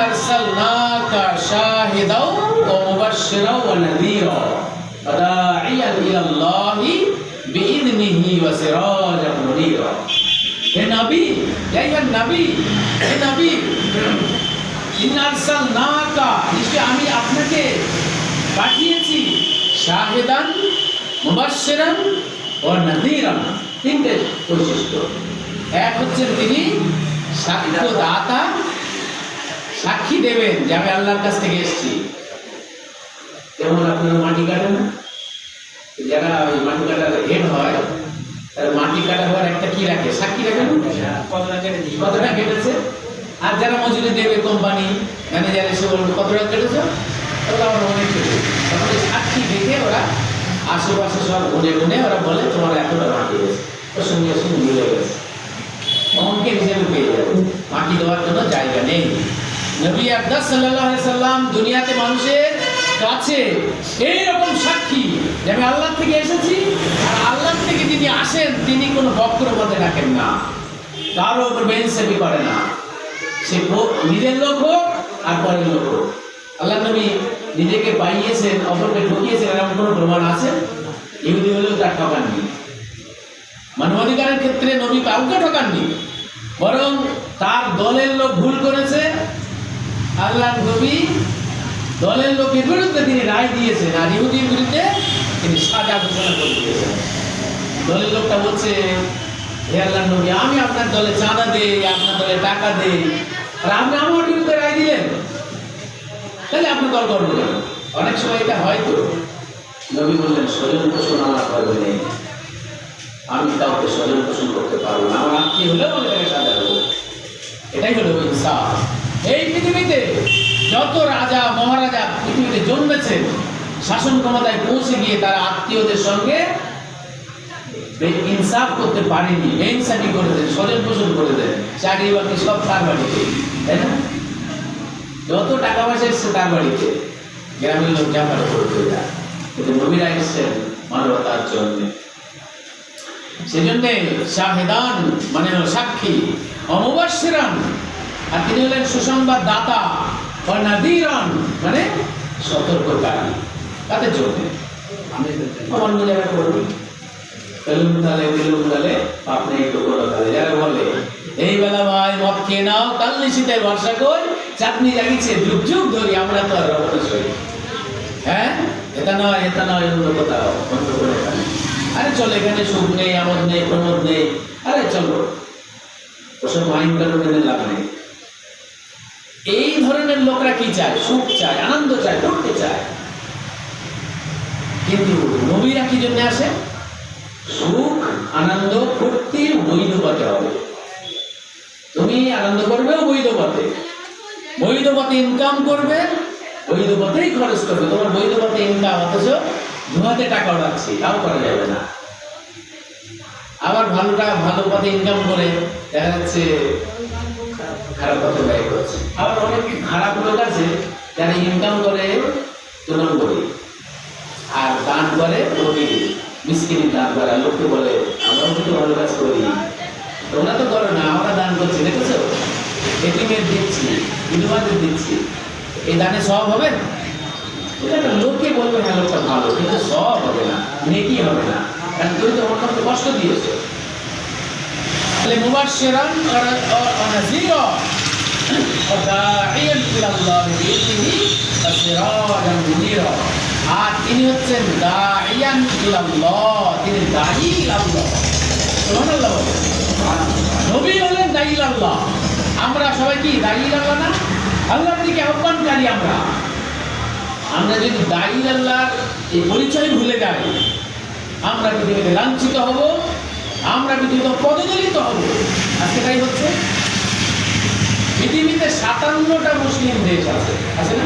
আরসালনাকা শাহিদাও ওয়া মুবাশশিরাও ওয়া নাযীরা ওয়া দাঈয়ান ইলাল্লাহি বিইذনিহি ওয়া সিরাজাম মুনীরা। হে নবী, হে নবী, হে নবী, ইন্না আরসালনাকা, নিশ্চয় আমি আপনাকে পাঠিয়েছি শাহিদান, মুবাশশিরান ওয়া নাযীরান। তিনটে বৈশিষ্ট্য। এক হচ্ছে তিনি সাক্ষ্যদাতা, সাক্ষী দেবেন যে আমি আল্লাহর কাছ থেকে এসেছি। যেমন আপনারা মাটি কাটেন, যারা ওই মাটি কাটার হেড হয় তারা মাটি কাটা হওয়ার একটা কি রাখে, সাক্ষী রাখেন কতটা কেটেছে। আর যারা মজুরি দেবে কোম্পানি ম্যানেজার এসে বলবে কতটা কেটেছে, ওরা আমার অনেক কেটে, তাহলে সাক্ষী দেখে ওরা আশেপাশে সব গুনে গুনে ওরা বলে তোমার এতটা মাটি গেছে, ওর সঙ্গে সঙ্গে মিলে গেছে, অঙ্কের হিসেবে পেয়ে যাবে। মাটি দেওয়ার জন্য জায়গা নেই। নবী আকরাম সাল্লাল্লাহু আলাইহি সাল্লাম দুনিয়াতে মানুষের কাছে এইরকম সাক্ষী যে আমি আল্লাহ থেকে এসেছি, আর আল্লাহ থেকে যিনি আসেন তিনি কোনো বক্র পথে রাখেন না, কারো উপর বেইনসাফি করে না, সে নিজের লোক হোক আর পরের লোক হোক। আল্লাহ নবী নিজেকে পাইয়েছেন, অপরকে ঠকিয়েছেন, এরকম কোনো প্রমাণ আছে? ইহুদি হলেও তার ঠকাননি। মানবাধিকারের ক্ষেত্রে নবী কাউকে ঠকাননি, বরং তার দলের লোক ভুল করেছে, আল্লাহ নবী দলের লোকের বিরুদ্ধে তিনি রায় দিয়েছেন, আর ইহুদির বিরুদ্ধে তিনি সাজা ঘোষণা করে দিয়েছেন। দলের লোকটা বলছে, হে আল্লাহ নবী, আমি আপনার দলে চাঁদা দেই, আপনার দলে টাকা দেই, আর আপনি আমার বিরুদ্ধে রায় দিলেন, তাহলে আপনি দল করবেন কেন? অনেক সময় এটা হয়তো। নবী বললেন, স্বজন পোষণ আমার করবে নেই, আমি কাউকে স্বজন পোষণ করতে পারবো না, আমার আত্মীয় হলেও আমি তাকে সাজা দেবো। এটাই হলো ইনসাফ। এই পৃথিবীতে যত রাজা মহারাজা পৃথিবীতে জন্মেছেন, শাসন ক্ষমতায় পৌঁছে গিয়ে তারা আত্মীয়দের সঙ্গে ইনসাফ করতে পারেনি, বেইনসাফি করে দেন, স্বজন পোষণ করে দেন, চাকরি বাকরি সব তার বাড়িতে, তাই না? যত টাকা পয়সা এসছে তার বাড়িতে, গ্রামের লোক জামারে করতে যায়, কিন্তু নবীরা এসছেন মানবতার জন্য। সেজন্য শাহিদান মানে হলো সাক্ষী, মুবাশশিরান আর তিনি হলেন সুসংবাদ দাতা, ওয়া নাযীরান মানে সতর্ককারী। তাদের জন্য আমার যারা করবে তেলুমদালে আপনি একটু করে যারা বলে এই বেলা ভাই মদ খেয়ে নাও, কাল নিশীতের ভরসা কই, চাটনি জাগিছে যুগ যুগ ধরি, আমরা তো আর রবণই। হ্যাঁ, এটা নয় অন্য কোথাও বন্ধ করে ফেলে। আরে চলো, এখানে সুখ নেই, আমোদ নেই, প্রমোদ নেই, আরে চলো, ওসব আইন কানুনের লাভ নেই। এই ধরনের লোকরা কি চায়? সুখ চায়, আনন্দ চায়, করতে চায়। কিন্তু নবীরা কি জন্য আসে? সুখ আনন্দ ফুর্তি বৈধ পথে হবে। তুমি আনন্দ করবে বৈধ পথে, বৈধ পথে ইনকাম করবে, বৈধ পথেই খরচ করবে। তোমার বৈধ পথে ইনকাম, অথচ ধোঁয়াতে টাকা উড়াচ্ছি, তাও করা যাবে না। আবার ভালো পথে ইনকাম করে দেখা যাচ্ছে খারাপ পথে ব্যয় করছে। আবার অনেক খারাপ লোক আছে যারা ইনকাম করে তুলন করে আর দান করে মিসকিন দান করে, লোককে বলে আমরাও কিন্তু ভালো কাজ করি, তোমরা তো করো না, আমরা দান করছি, দেখেছো, এতিমের দিচ্ছি, বিধবাদের দিচ্ছি, এই দানে সব হবে? লোকে বলবে হ্যাঁ লোকটা ভালো, কিন্তু সব হবে না, নেকি হবে না, কারণ তুমি তো অন্যকে কষ্ট দিয়েছো। তাহলে মুবাশশিরান ওয়া নাযীরা ওয়া দাঈয়ান ইলাল্লাহি বিইذনিহি ওয়া সিরাজাম মুনীরা। আর তিনি হচ্ছেন দাঈয়ান ইলাল্লাহ, তিনি দাঈ ইলাল্লাহ। সুবহানাল্লাহ। নবী হলেন দাঈ ইলাল্লাহ। আমরা সবাই কি দাঈ ইলাল্লাহ না? আল্লাহর দিকে আহ্বানকারী। আমরা যদি দাঈ ইলাল্লাহর এই পরিচয় ভুলে যাই, আমরা পৃথিবীতে লাঞ্ছিত হব, আমরা পৃথিবীতে পদদলিত হব। আজকে তাই হচ্ছে। পৃথিবীতে 57টা মুসলিম দেশ আছে, আছে না?